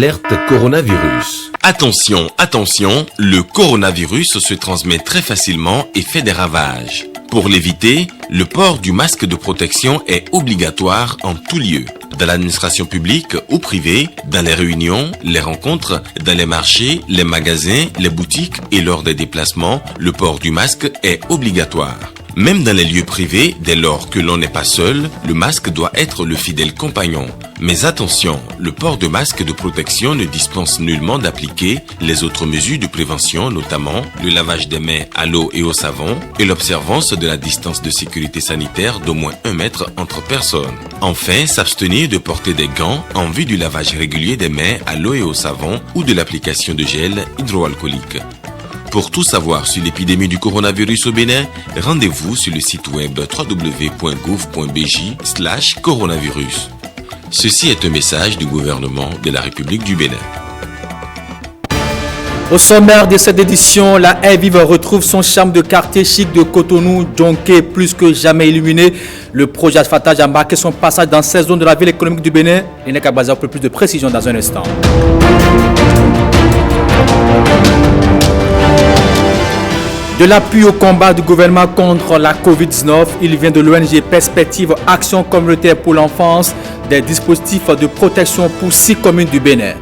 Alerte coronavirus. Attention, attention, le coronavirus se transmet très facilement et fait des ravages. Pour l'éviter, le port du masque de protection est obligatoire en tout lieu. Dans l'administration publique ou privée, dans les réunions, les rencontres, dans les marchés, les magasins, les boutiques et lors des déplacements, le port du masque est obligatoire. Même dans les lieux privés, dès lors que l'on n'est pas seul, le masque doit être le fidèle compagnon. Mais attention, le port de masque de protection ne dispense nullement d'appliquer les autres mesures de prévention, notamment le lavage des mains à l'eau et au savon et l'observance de la distance de sécurité sanitaire d'au moins 1 mètre entre personnes. Enfin, s'abstenir de porter des gants en vue du lavage régulier des mains à l'eau et au savon ou de l'application de gel hydroalcoolique. Pour tout savoir sur l'épidémie du coronavirus au Bénin, rendez-vous sur le site web www.gouv.bj/coronavirus. Ceci est un message du gouvernement de la République du Bénin. Au sommaire de cette édition, la Haie Vive retrouve son charme de quartier chic de Cotonou, Djonké, plus que jamais illuminé. Le projet asphaltage a marqué son passage dans cette zone de la ville économique du Bénin. Il n'est qu'à baser un peu plus de précision dans un instant. De l'appui au combat du gouvernement contre la Covid-19, il vient de l'ONG Perspective Action Communautaire pour l'Enfance, des dispositifs de protection pour 6 communes du Bénin.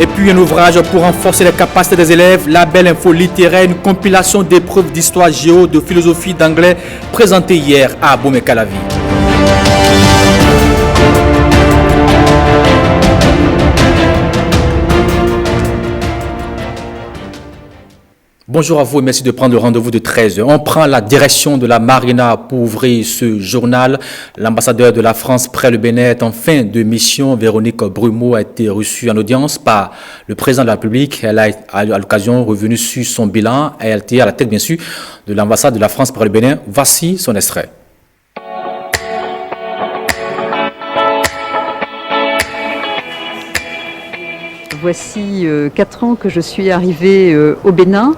Et puis un ouvrage pour renforcer les capacités des élèves, la belle info littéraire, une compilation d'épreuves d'histoire géo, de philosophie, d'anglais, présentée hier à Abomey-Calavi. Bonjour à vous et merci de prendre le rendez-vous de 13h. On prend la direction de la Marina pour ouvrir ce journal. L'ambassadeur de la France près le Bénin est en fin de mission. Véronique Brumeau a été reçue en audience par le président de la République. Elle a à l'occasion revenu sur son bilan. Elle était à la tête bien sûr de l'ambassade de la France près le Bénin. Voici son extrait. Voici 4 ans que je suis arrivée au Bénin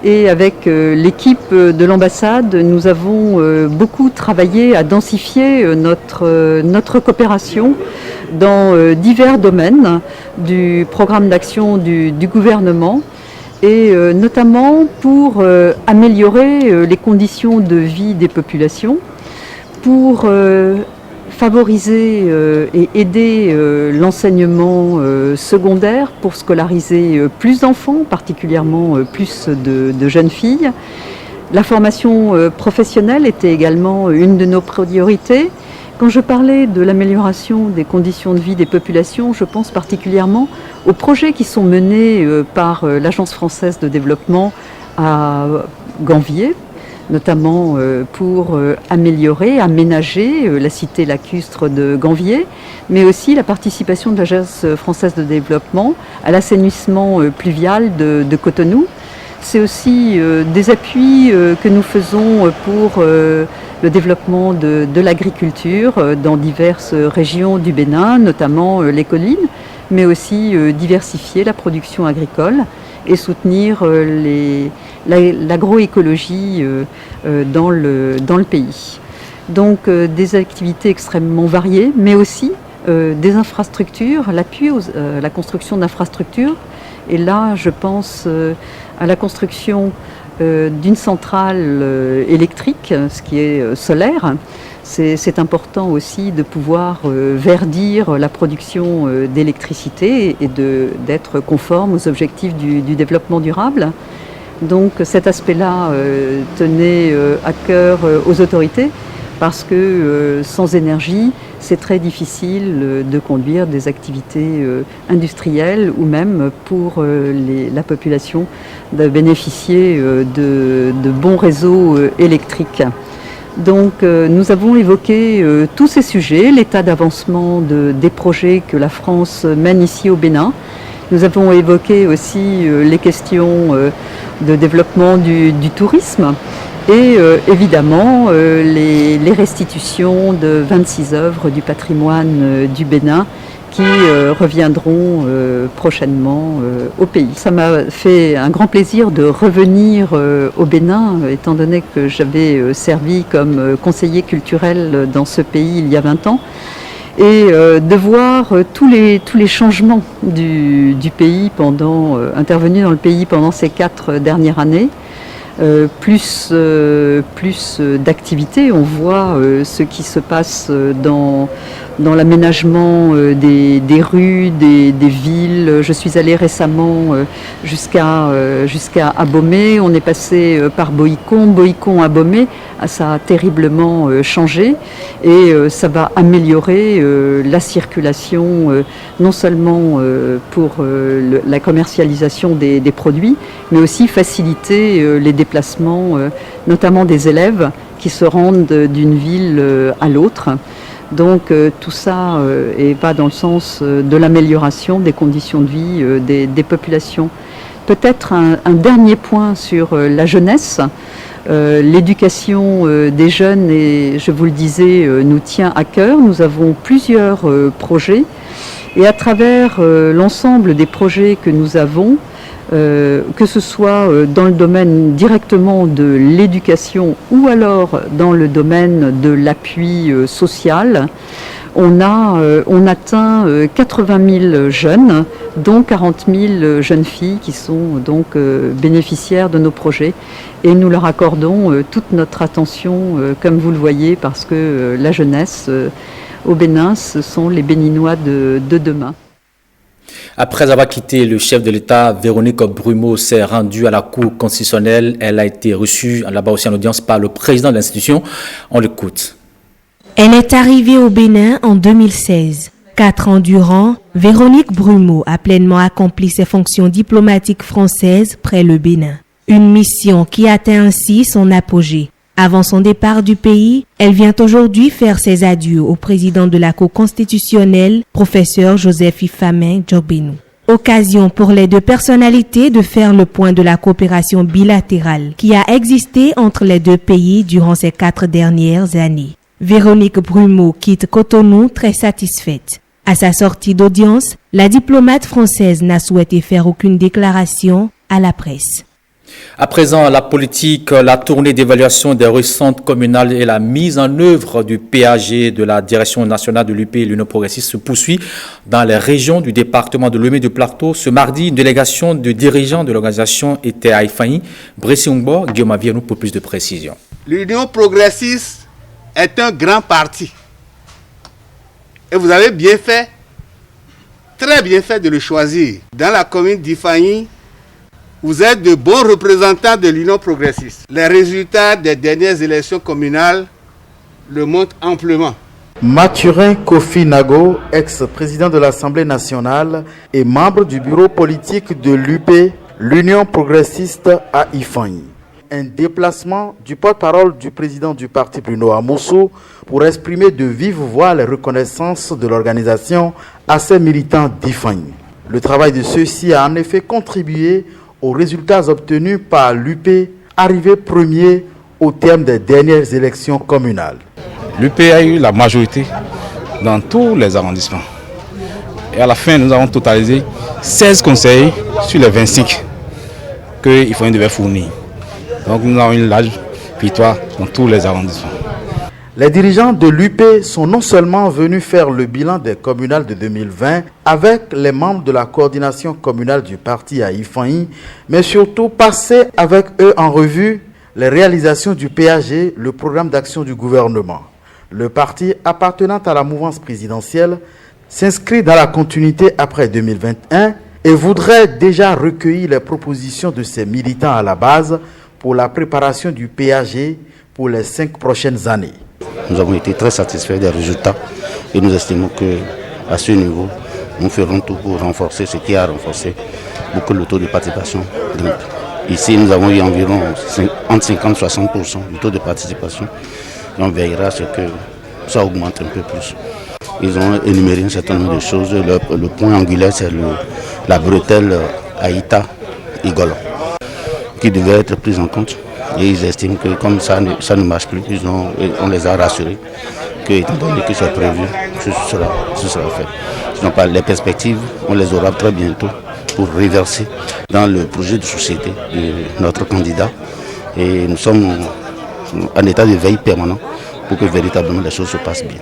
et avec l'équipe de l'ambassade, nous avons beaucoup travaillé à densifier notre coopération dans divers domaines du programme d'action du gouvernement et notamment pour améliorer les conditions de vie des populations, pour favoriser et aider l'enseignement secondaire pour scolariser plus d'enfants, particulièrement plus de jeunes filles. La formation professionnelle était également une de nos priorités. Quand je parlais de l'amélioration des conditions de vie des populations, je pense particulièrement aux projets qui sont menés par l'Agence française de développement à Ganvié, notamment pour améliorer, aménager la cité lacustre de Ganvié, mais aussi la participation de l'Agence française de développement à l'assainissement pluvial de Cotonou. C'est aussi des appuis que nous faisons pour le développement de l'agriculture dans diverses régions du Bénin, notamment les collines, mais aussi diversifier la production agricole et soutenir l'agroécologie dans le pays. Donc des activités extrêmement variées, mais aussi des infrastructures, l'appui à la construction d'infrastructures. Et là, je pense à la construction d'une centrale électrique, ce qui est solaire. C'est important aussi de pouvoir verdir la production d'électricité et d'être conforme aux objectifs du développement durable. Donc cet aspect-là tenait à cœur aux autorités parce que sans énergie, c'est très difficile de conduire des activités industrielles ou même pour la population de bénéficier de bons réseaux électriques. Donc nous avons évoqué tous ces sujets, l'état d'avancement des projets que la France mène ici au Bénin. Nous avons évoqué aussi les questions de développement du tourisme et évidemment les restitutions de 26 œuvres du patrimoine du Bénin qui reviendront prochainement au pays. Ça m'a fait un grand plaisir de revenir au Bénin, étant donné que j'avais servi comme conseiller culturel dans ce pays il y a 20 ans, et de voir tous les changements du pays intervenus dans le pays pendant ces 4 dernières années. Plus d'activités. On voit ce qui se passe dans l'aménagement des rues, des villes. Je suis allée récemment jusqu'à Abomey. On est passé par Boïcon, Abomey. Ça a terriblement changé et ça va améliorer la circulation, non sellement pour la commercialisation des produits, mais aussi faciliter les déplacements, notamment des élèves qui se rendent d'une ville à l'autre. Donc tout ça va dans le sens de l'amélioration des conditions de vie des populations. Peut-être un dernier point sur la jeunesse. L'éducation des jeunes, et je vous le disais, nous tient à cœur. Nous avons plusieurs projets et à travers l'ensemble des projets que nous avons, que ce soit dans le domaine directement de l'éducation ou alors dans le domaine de l'appui social, on atteint 80 000 jeunes, dont 40 000 jeunes filles qui sont donc bénéficiaires de nos projets. Et nous leur accordons toute notre attention, comme vous le voyez, parce que la jeunesse au Bénin, ce sont les Béninois de demain. Après avoir quitté le chef de l'État, Véronique Brumeau s'est rendue à la Cour constitutionnelle. Elle a été reçue là-bas aussi en audience par le président de l'institution. On l'écoute. Elle est arrivée au Bénin en 2016. 4 ans durant, Véronique Brumeau a pleinement accompli ses fonctions diplomatiques françaises près le Bénin. Une mission qui atteint ainsi son apogée. Avant son départ du pays, elle vient aujourd'hui faire ses adieux au président de la Cour constitutionnelle, professeur Joseph Ifamin Djokbenou. Occasion pour les deux personnalités de faire le point de la coopération bilatérale qui a existé entre les deux pays durant ces 4 dernières années. Véronique Brumeau quitte Cotonou très satisfaite. À sa sortie d'audience, la diplomate française n'a souhaité faire aucune déclaration à la presse. À présent, la politique, la tournée d'évaluation des recentres communales et la mise en œuvre du PAG de la Direction nationale de l'UP et l'Union progressiste se poursuit dans les régions du département de Lomé du Plateau. Ce mardi, une délégation de dirigeants de l'organisation était à Ifaï. Bressi-Ungbo, Guillaume Avienou pour plus de précisions. L'Union progressiste est un grand parti. Et vous avez bien fait, très bien fait de le choisir. Dans la commune d'Ifaï, vous êtes de bons représentants de l'Union progressiste. Les résultats des dernières élections communales le montrent amplement. Mathurin Kofi Nago, ex-président de l'Assemblée nationale et membre du bureau politique de l'UP, l'Union progressiste à Ifaï. Un déplacement du porte-parole du président du parti Bruno Amoussou pour exprimer de vive voix les reconnaissances de l'organisation à ses militants d'Ifaï. Le travail de ceux-ci a en effet contribué aux résultats obtenus par l'UP, arrivé premier au terme des dernières élections communales. L'UP a eu la majorité dans tous les arrondissements. Et à la fin, nous avons totalisé 16 conseils sur les 25 qu'il faut devait fournir. Donc nous avons une large victoire dans tous les arrondissements. Les dirigeants de l'UP sont non seulement venus faire le bilan des communales de 2020 avec les membres de la coordination communale du parti à Ifaï, mais surtout passer avec eux en revue les réalisations du PAG, le programme d'action du gouvernement. Le parti appartenant à la mouvance présidentielle s'inscrit dans la continuité après 2021 et voudrait déjà recueillir les propositions de ses militants à la base pour la préparation du PAG pour les 5 prochaines années. Nous avons été très satisfaits des résultats et nous estimons qu'à ce niveau, nous ferons tout pour renforcer ce qui a renforcé beaucoup le taux de participation. Ici, nous avons eu environ entre 50 et 60% du taux de participation et on veillera à ce que ça augmente un peu plus. Ils ont énuméré un certain nombre de choses. Le point angulaire, c'est la bretelle Aïta-Igolo qui devait être prise en compte. Et ils estiment que comme ça ne marche plus, on les a rassurés que, étant donné que c'est prévu, ce sera fait. Sinon, les perspectives, on les aura très bientôt pour reverser dans le projet de société de notre candidat. Et nous sommes en état de veille permanent pour que véritablement les choses se passent bien.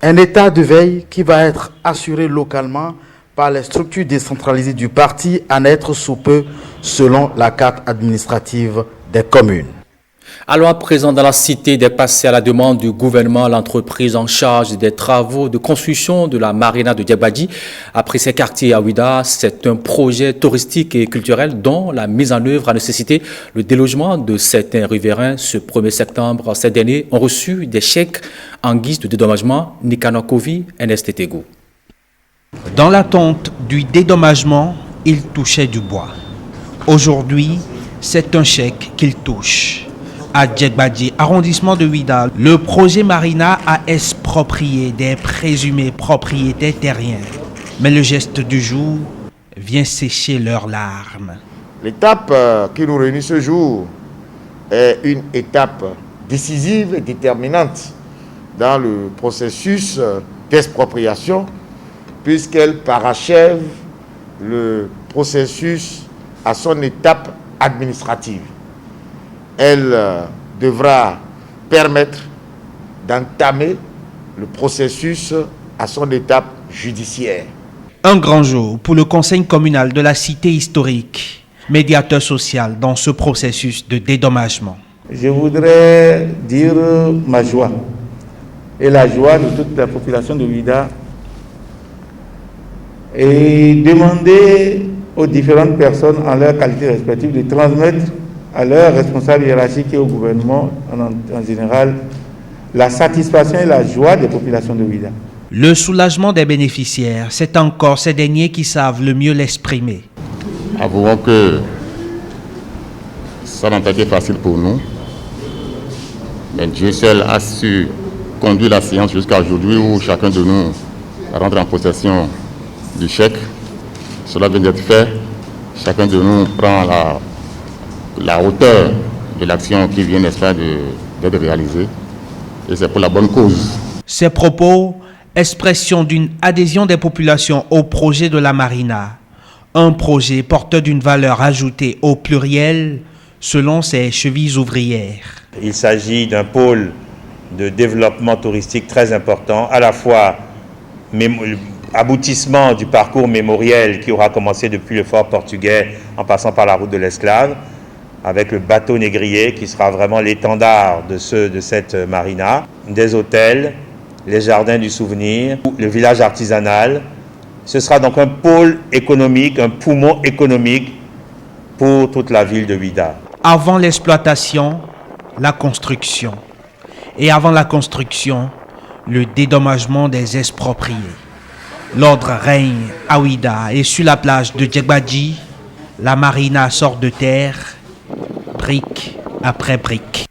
Un état de veille qui va être assuré localement par les structures décentralisées du parti à naître sous peu selon la carte administrative des communes. Allons à présent dans la cité des Passés à la demande du gouvernement, l'entreprise en charge des travaux de construction de la marina de Djegbadji. Après ces quartiers à Ouida, c'est un projet touristique et culturel dont la mise en œuvre a nécessité le délogement de certains riverains. Ce 1er septembre, ces derniers ont reçu des chèques en guise de dédommagement. Nikano Kovi, NSTTGO. Dans l'attente du dédommagement, ils touchaient du bois. Aujourd'hui, c'est un chèque qu'ils touchent. À Djegbadji, arrondissement de Ouida, le projet Marina a exproprié des présumés propriétaires terriens. Mais le geste du jour vient sécher leurs larmes. L'étape qui nous réunit ce jour est une étape décisive et déterminante dans le processus d'expropriation, puisqu'elle parachève le processus à son étape administrative. Elle devra permettre d'entamer le processus à son étape judiciaire. Un grand jour pour le conseil communal de la cité historique, médiateur social dans ce processus de dédommagement. Je voudrais dire ma joie et la joie de toute la population de Ouida et demander aux différentes personnes en leur qualité respective de transmettre à leurs responsables hiérarchiques et au gouvernement en général la satisfaction et la joie des populations de Ouida. Le soulagement des bénéficiaires, c'est encore ces derniers qui savent le mieux l'exprimer. Avouons que ça n'a pas été facile pour nous, mais Dieu seul a su conduire la séance jusqu'à aujourd'hui où chacun de nous rentre en possession du chèque. Cela vient d'être fait. Chacun de nous prend la hauteur de l'action qui vient, n'est-ce pas, d'être réalisée. Et c'est pour la bonne cause. Ces propos, expression d'une adhésion des populations au projet de la Marina. Un projet porteur d'une valeur ajoutée au pluriel selon ses chevilles ouvrières. Il s'agit d'un pôle de développement touristique très important, à la fois aboutissement du parcours mémoriel qui aura commencé depuis le fort portugais en passant par la route de l'Esclave, avec le bateau négrier qui sera vraiment l'étendard de cette marina, des hôtels, les jardins du souvenir, le village artisanal. Ce sera donc un pôle économique, un poumon économique pour toute la ville de Ouida. Avant l'exploitation, la construction. Et avant la construction, le dédommagement des expropriés. L'ordre règne à Ouida et sur la plage de Djegbadji, la marina sort de terre, brique après brique.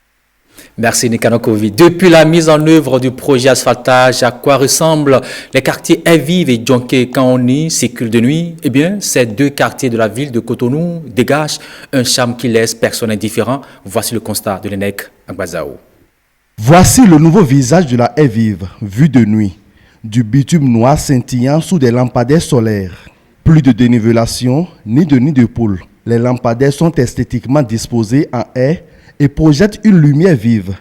Merci Nikano Kovi. Depuis la mise en œuvre du projet asphaltage, à quoi ressemblent les quartiers Evive et Djonké quand on y circule de nuit? Eh bien, ces deux quartiers de la ville de Cotonou dégagent un charme qui laisse personne indifférent. Voici le constat de l'ENEC Agbazao. Voici le nouveau visage de la Evive, vu de nuit. Du bitume noir scintillant sous des lampadaires solaires. Plus de dénivellation, ni de nid de poule. Les lampadaires sont esthétiquement disposés en haie et projettent une lumière vive.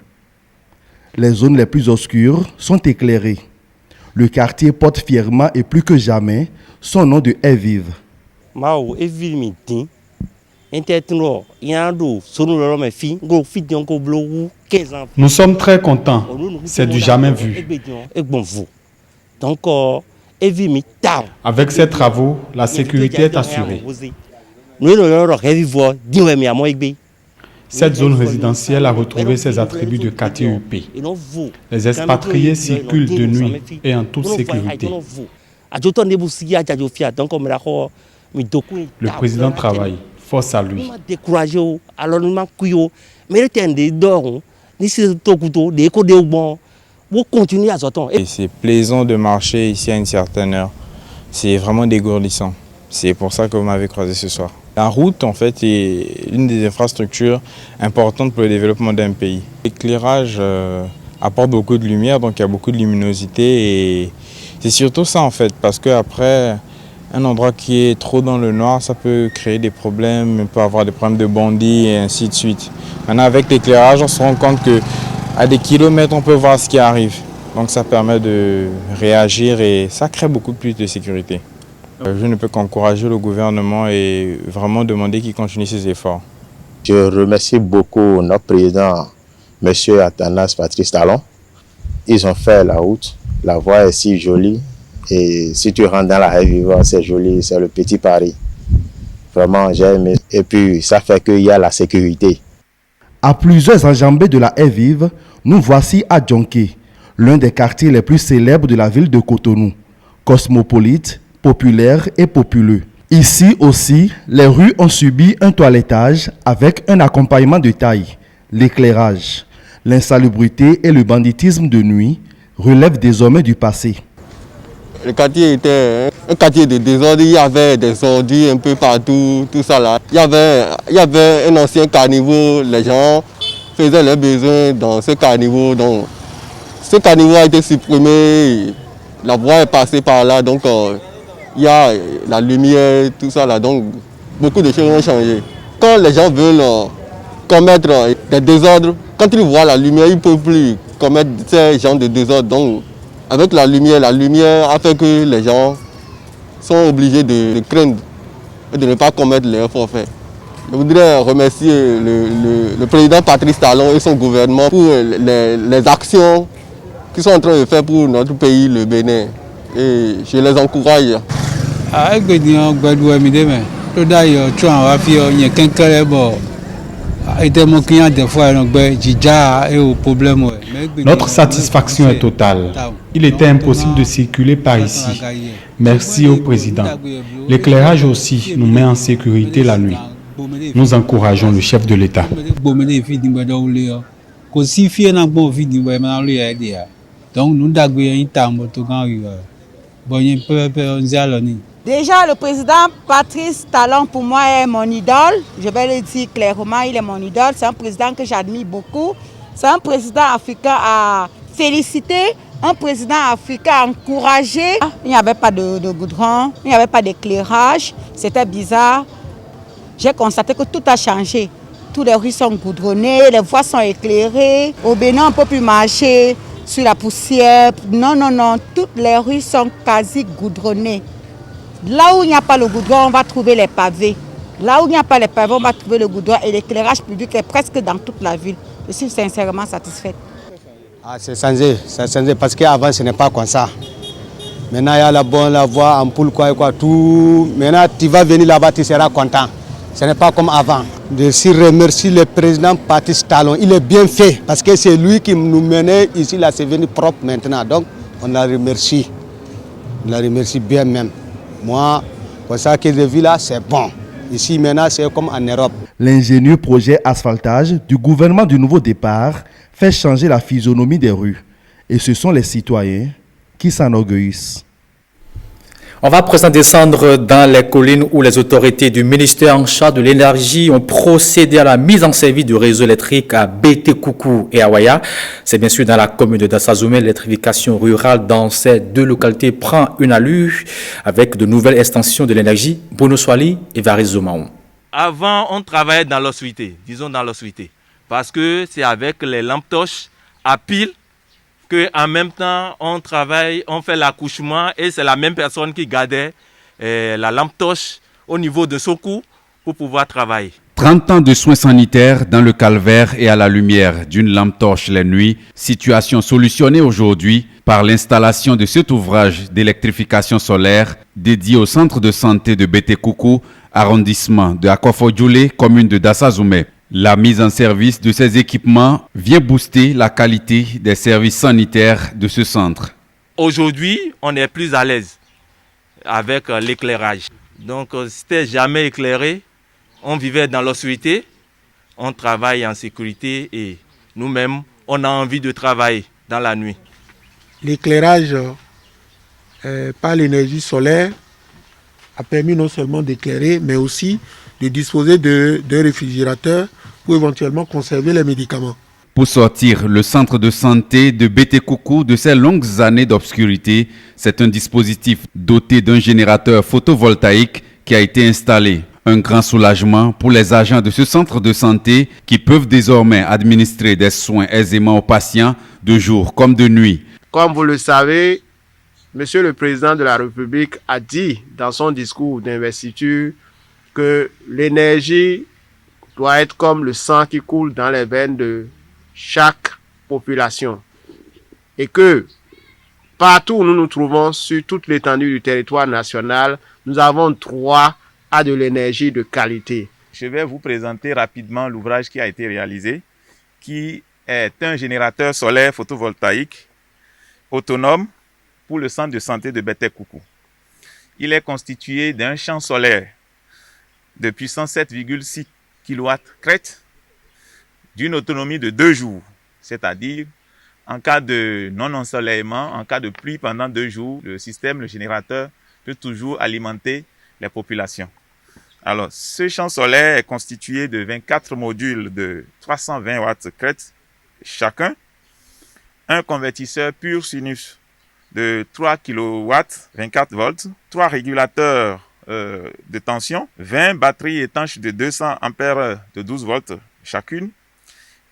Les zones les plus obscures sont éclairées. Le quartier porte fièrement et plus que jamais son nom de Evive. Nous sommes très contents, c'est du jamais vu. Avec ces travaux, la sécurité est assurée. Cette zone résidentielle a retrouvé ses attributs de quartier UP. Les expatriés circulent de nuit et en toute sécurité. Le président travaille, force à lui. Et c'est plaisant de marcher ici à une certaine heure. C'est vraiment dégourdissant. C'est pour ça que vous m'avez croisé ce soir. La route, en fait, est une des infrastructures importantes pour le développement d'un pays. L'éclairage apporte beaucoup de lumière, donc il y a beaucoup de luminosité et c'est surtout ça en fait, parce qu'après, un endroit qui est trop dans le noir, ça peut créer des problèmes, on peut avoir des problèmes de bandits et ainsi de suite. Maintenant avec l'éclairage, on se rend compte qu'à des kilomètres, on peut voir ce qui arrive. Donc ça permet de réagir et ça crée beaucoup plus de sécurité. Je ne peux qu'encourager le gouvernement et vraiment demander qu'il continue ses efforts. Je remercie beaucoup notre président, M. Athanas Patrice Talon. Ils ont fait la route, la voie est si jolie. Et si tu rentres dans la haie vivante, c'est joli, c'est le petit Paris. Vraiment, j'ai aimé. Et puis, ça fait qu'il y a la sécurité. À plusieurs enjambées de la haie vive, nous voici à Djonké, l'un des quartiers les plus célèbres de la ville de Cotonou. Cosmopolite, populaire et populeux. Ici aussi, les rues ont subi un toilettage avec un accompagnement de taille. L'éclairage, l'insalubrité et le banditisme de nuit relèvent désormais du passé. Le quartier était un quartier de désordre, il y avait des ordures un peu partout, tout ça là. Il y avait un ancien caniveau, les gens faisaient leurs besoins dans ce caniveau. Donc, ce caniveau a été supprimé, la voie est passée par là, donc il y a la lumière, tout ça là, donc beaucoup de choses ont changé. Quand les gens veulent commettre des désordres, quand ils voient la lumière, ils ne peuvent plus commettre ces genres de désordres. Donc, avec la lumière a fait que les gens sont obligés de craindre et de ne pas commettre leurs forfaits. Je voudrais remercier le président Patrice Talon et son gouvernement pour les actions qu'ils sont en train de faire pour notre pays, le Bénin. Et je les encourage. Notre satisfaction est totale. Il était impossible de circuler par ici. Merci au président. L'éclairage aussi nous met en sécurité la nuit. Nous encourageons le chef de l'État. Déjà, le président Patrice Talon, pour moi, est mon idole. Je vais le dire clairement, il est mon idole. C'est un président que j'admire beaucoup. C'est un président africain à féliciter, un président africain à encourager. Il n'y avait pas de goudron, il n'y avait pas d'éclairage. C'était bizarre. J'ai constaté que tout a changé. Toutes les rues sont goudronnées, les voies sont éclairées. Au Bénin, on ne peut plus marcher sur la poussière. Non, non, non. Toutes les rues sont quasi goudronnées. Là où il n'y a pas le goudron, on va trouver les pavés. Là où il n'y a pas les pavés, on va trouver le goudron et l'éclairage public est presque dans toute la ville. Je suis sincèrement satisfaite. C'est changé parce qu'avant ce n'est pas comme ça. Maintenant il y a la voie, ampoule, quoi, tout. Maintenant tu vas venir là-bas, tu seras content. Ce n'est pas comme avant. Je remercie le président Patrice Talon. Il est bien fait parce que c'est lui qui nous menait ici, là c'est venu propre maintenant. Donc on la remercie. On la remercie bien même. Moi, pour ça que je vis là, c'est bon. Ici, maintenant, c'est comme en Europe. L'ingénieux projet asphaltage du gouvernement du Nouveau Départ fait changer la physionomie des rues. Et ce sont les citoyens qui s'enorgueillissent. On va à présent descendre dans les collines où les autorités du ministère en charge de l'énergie ont procédé à la mise en service du réseau électrique à Bété-Koukou et Awaya. C'est bien sûr dans la commune de Dassazoumé. L'électrification rurale dans ces deux localités prend une allure avec de nouvelles extensions de l'énergie. Bruno Swali et Varis Zomaon. Avant, on travaillait dans l'obscurité, disons dans l'obscurité, parce que c'est avec les lampes torches à pile qu'en même temps, on travaille, on fait l'accouchement et c'est la même personne qui gardait la lampe torche au niveau de son cou pour pouvoir travailler. 30 ans de soins sanitaires dans le calvaire et à la lumière d'une lampe torche les nuits, situation solutionnée aujourd'hui par l'installation de cet ouvrage d'électrification solaire dédié au centre de santé de Bété-Koukou, arrondissement de Akofo-Djoulé, commune de Dassazoumé. La mise en service de ces équipements vient booster la qualité des services sanitaires de ce centre. Aujourd'hui, on est plus à l'aise avec l'éclairage. Donc, c'était jamais éclairé. On vivait dans l'obscurité, on travaille en sécurité et nous-mêmes, on a envie de travailler dans la nuit. L'éclairage par l'énergie solaire a permis non seulement d'éclairer, mais aussi de disposer de réfrigérateurs pour éventuellement conserver les médicaments. Pour sortir le centre de santé de Bétékoukou de ses longues années d'obscurité, c'est un dispositif doté d'un générateur photovoltaïque qui a été installé. Un grand soulagement pour les agents de ce centre de santé qui peuvent désormais administrer des soins aisément aux patients de jour comme de nuit. Comme vous le savez, Monsieur le Président de la République a dit dans son discours d'investiture que l'énergie doit être comme le sang qui coule dans les veines de chaque population et que partout où nous nous trouvons sur toute l'étendue du territoire national, nous avons droit à de l'énergie de qualité. Je vais vous présenter rapidement l'ouvrage qui a été réalisé, qui est un générateur solaire photovoltaïque autonome pour le centre de santé de Bétékoukou. Il est constitué d'un champ solaire de puissance 7,6 kW crête d'une autonomie de 2 jours, c'est-à-dire en cas de non-ensoleillement, en cas de pluie pendant 2 jours, le générateur peut toujours alimenter les populations. Alors, ce champ solaire est constitué de 24 modules de 320 watts crête chacun, un convertisseur pur sinus de 3 kW, 24 volts, 3 régulateurs de tension, 20 batteries étanches de 200 ampères de 12 volts chacune,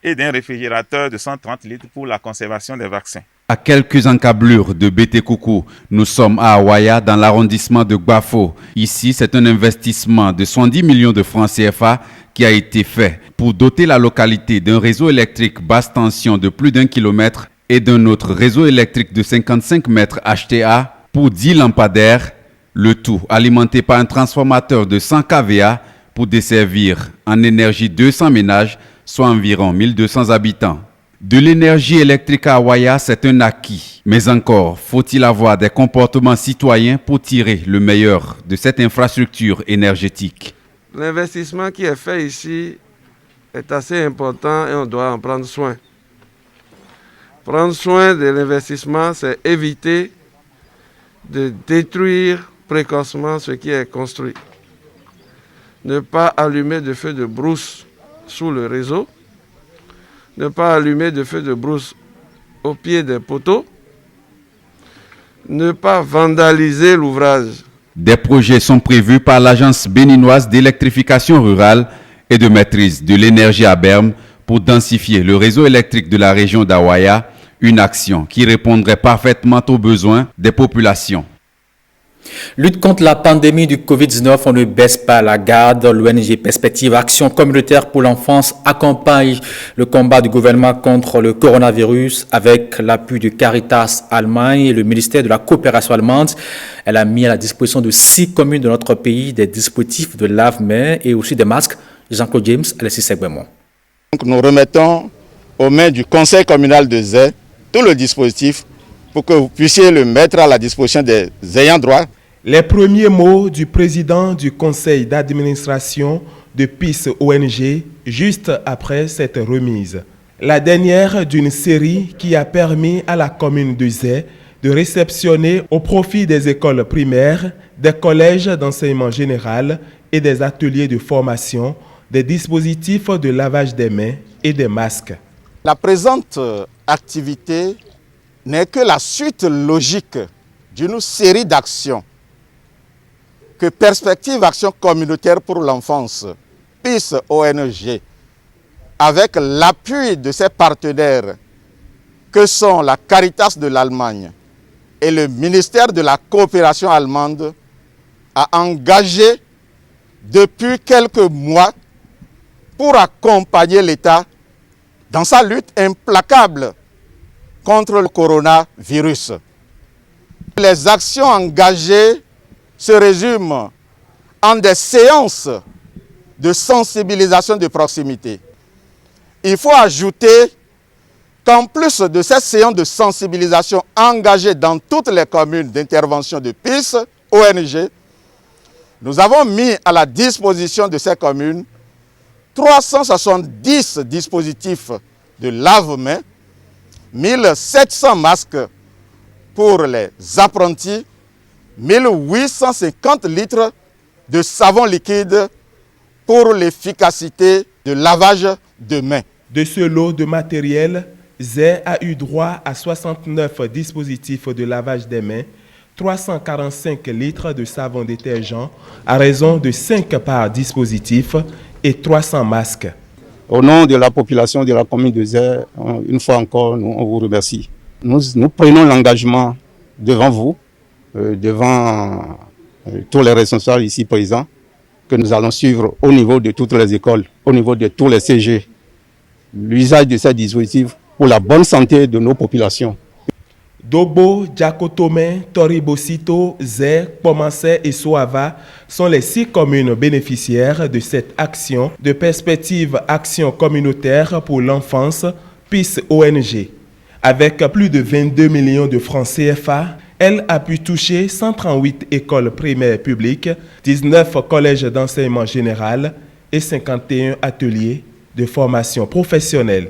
et d'un réfrigérateur de 130 litres pour la conservation des vaccins. À quelques encablures de Bétékoukou, nous sommes à Awaya dans l'arrondissement de Gbafo. Ici, c'est un investissement de 110 millions de francs CFA qui a été fait pour doter la localité d'un réseau électrique basse tension de plus d'1 kilomètre et d'un autre réseau électrique de 55 mètres HTA pour 10 lampadaires, le tout alimenté par un transformateur de 100 kVA pour desservir en énergie 200 ménages, soit environ 1200 habitants. De l'énergie électrique à Awaya, c'est un acquis. Mais encore, faut-il avoir des comportements citoyens pour tirer le meilleur de cette infrastructure énergétique. L'investissement qui est fait ici est assez important et on doit en prendre soin. Prendre soin de l'investissement, c'est éviter de détruire précocement ce qui est construit. Ne pas allumer de feu de brousse sous le réseau, ne pas allumer de feu de brousse au pied des poteaux, ne pas vandaliser l'ouvrage. Des projets sont prévus par l'Agence béninoise d'électrification rurale et de maîtrise de l'énergie à Berme pour densifier le réseau électrique de la région d'Awaya, une action qui répondrait parfaitement aux besoins des populations. Lutte contre la pandémie du Covid-19, on ne baisse pas la garde. L'ONG Perspective Action communautaire pour l'enfance accompagne le combat du gouvernement contre le coronavirus avec l'appui de Caritas Allemagne et le ministère de la coopération allemande. Elle a mis à la disposition de 6 communes de notre pays des dispositifs de lave-mains et aussi des masques. Jean-Claude James, Alexis Segwemon. Nous remettons aux mains du conseil communal de Zé tout le dispositif pour que vous puissiez le mettre à la disposition des ayants droit. Les premiers mots du président du conseil d'administration de PIS ONG juste après cette remise. La dernière d'une série qui a permis à la commune de Zé de réceptionner au profit des écoles primaires, des collèges d'enseignement général et des ateliers de formation des dispositifs de lavage des mains et des masques. La présente activité n'est que la suite logique d'une série d'actions que Perspective Action communautaire pour l'enfance, PIS ONG, avec l'appui de ses partenaires que sont la Caritas de l'Allemagne et le ministère de la coopération allemande, a engagé depuis quelques mois pour accompagner l'État dans sa lutte implacable contre le coronavirus. Les actions engagées se résument en des séances de sensibilisation de proximité. Il faut ajouter qu'en plus de ces séances de sensibilisation engagées dans toutes les communes d'intervention de PIS, ONG, nous avons mis à la disposition de ces communes 370 dispositifs de lave-mains, 1700 masques pour les apprentis, 1850 litres de savon liquide pour l'efficacité de lavage de mains. De ce lot de matériel, Zé a eu droit à 69 dispositifs de lavage des mains, 345 litres de savon détergent à raison de 5 par dispositif et 300 masques. Au nom de la population de la commune de Zé, une fois encore, on vous remercie. Nous prenons l'engagement devant vous, devant tous les responsables ici présents, que nous allons suivre au niveau de toutes les écoles, au niveau de tous les CG, l'usage de ces dispositifs pour la bonne santé de nos populations. Dobo, Djakotome, Toribosito, Zé, Pomancé et Soava sont les 6 communes bénéficiaires de cette action de perspective action communautaire pour l'enfance, PIS ONG. Avec plus de 22 millions de francs CFA, elle a pu toucher 138 écoles primaires publiques, 19 collèges d'enseignement général et 51 ateliers de formation professionnelle.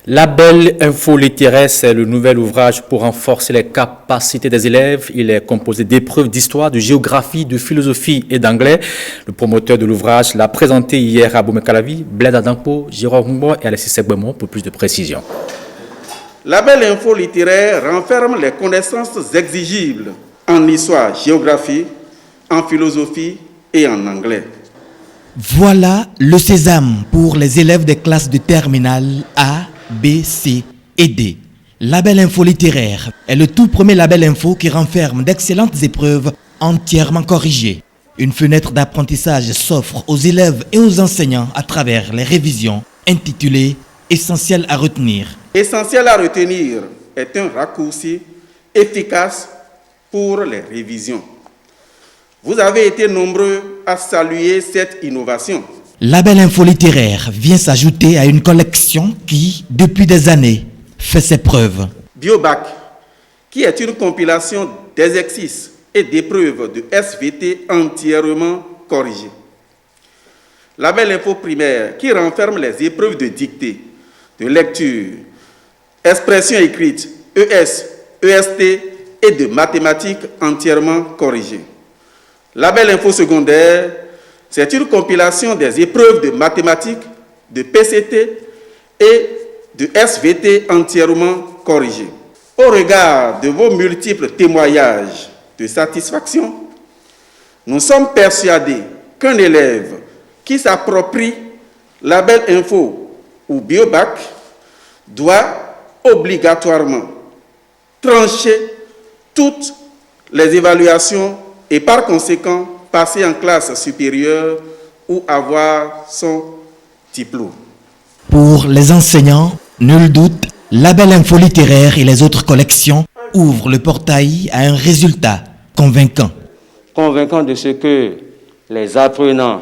Label Info littéraire, c'est le nouvel ouvrage pour renforcer les capacités des élèves. Il est composé d'épreuves d'histoire, de géographie, de philosophie et d'anglais. Le promoteur de l'ouvrage l'a présenté hier à Boumekalavi, Bled Adampo, Jérôme Humbo et Alexis Segbemon pour plus de précision. Label Info littéraire renferme les connaissances exigibles en histoire, géographie, en philosophie et en anglais. Voilà le sésame pour les élèves des classes de terminale A, B, C et D. Label Info littéraire est le tout premier label info qui renferme d'excellentes épreuves entièrement corrigées. Une fenêtre d'apprentissage s'offre aux élèves et aux enseignants à travers les révisions intitulées « Essentiel à retenir ». Essentiel à retenir est un raccourci efficace pour les révisions. Vous avez été nombreux à saluer cette innovation. Label Info littéraire vient s'ajouter à une collection qui, depuis des années, fait ses preuves. Biobac, qui est une compilation d'exercices et d'épreuves de SVT entièrement corrigées. Label Info primaire, qui renferme les épreuves de dictée, de lecture, expression écrite, ES, EST et de mathématiques entièrement corrigées. Label Info secondaire, c'est une compilation des épreuves de mathématiques, de PCT et de SVT entièrement corrigées. Au regard de vos multiples témoignages de satisfaction, nous sommes persuadés qu'un élève qui s'approprie Label Info ou Biobac doit obligatoirement trancher toutes les évaluations et par conséquent passer en classe supérieure ou avoir son diplôme. Pour les enseignants, nul doute, Label Info littéraire et les autres collections ouvrent le portail à un résultat convaincant. Convaincant de ce que les apprenants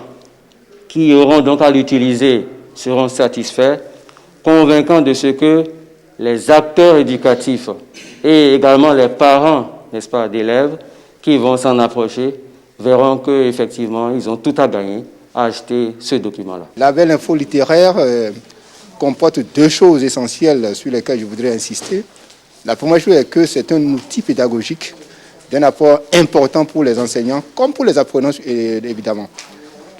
qui auront donc à l'utiliser seront satisfaits, convaincant de ce que les acteurs éducatifs et également les parents, n'est-ce pas, d'élèves qui vont s'en approcher verront qu'effectivement, ils ont tout à gagner à acheter ce document-là. Label Info littéraire comporte 2 choses essentielles sur lesquelles je voudrais insister. La première chose est que c'est un outil pédagogique d'un apport important pour les enseignants, comme pour les apprenants évidemment.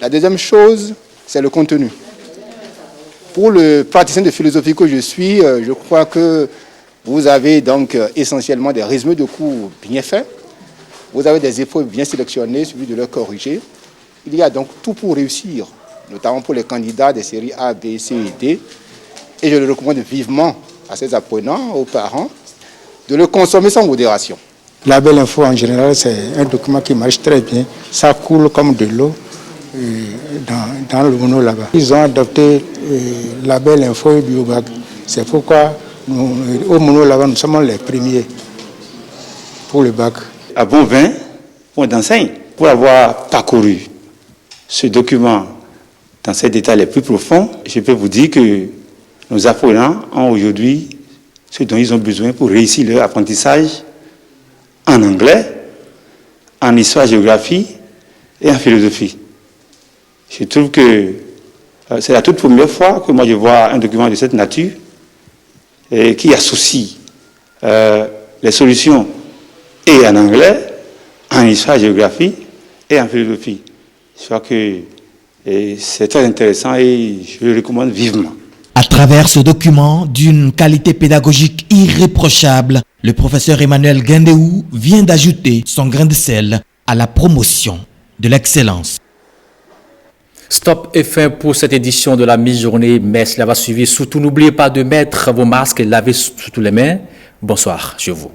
La deuxième chose, c'est le contenu. Pour le praticien de philosophie que je suis, je crois que vous avez donc essentiellement des résumés de cours bien faits. Vous avez des épreuves bien sélectionnées, suivi de leur corriger. Il y a donc tout pour réussir, notamment pour les candidats des séries A, B, C et D. Et je le recommande vivement à ces apprenants, aux parents, de le consommer sans modération. Label Info en général, c'est un document qui marche très bien. Ça coule comme de l'eau dans le mono là-bas. Ils ont adopté Label Info et Biobac. C'est pourquoi nous, au mono là-bas, nous sommes les premiers pour le bac. À bon vin, point d'enseigne, pour avoir parcouru ce document dans ses détails les plus profonds, je peux vous dire que nos apprenants ont aujourd'hui ce dont ils ont besoin pour réussir leur apprentissage en anglais, en histoire, géographie et en philosophie. Je trouve que c'est la toute première fois que moi je vois un document de cette nature et qui associe les solutions et en anglais, en histoire, géographie et en philosophie. Je crois que c'est très intéressant et je le recommande vivement. À travers ce document d'une qualité pédagogique irréprochable, le professeur Emmanuel Guindéou vient d'ajouter son grain de sel à la promotion de l'excellence. Stop et fin pour cette édition de la mi-journée, mais cela va suivre. Surtout, n'oubliez pas de mettre vos masques et laver surtout les mains. Bonsoir chez vous.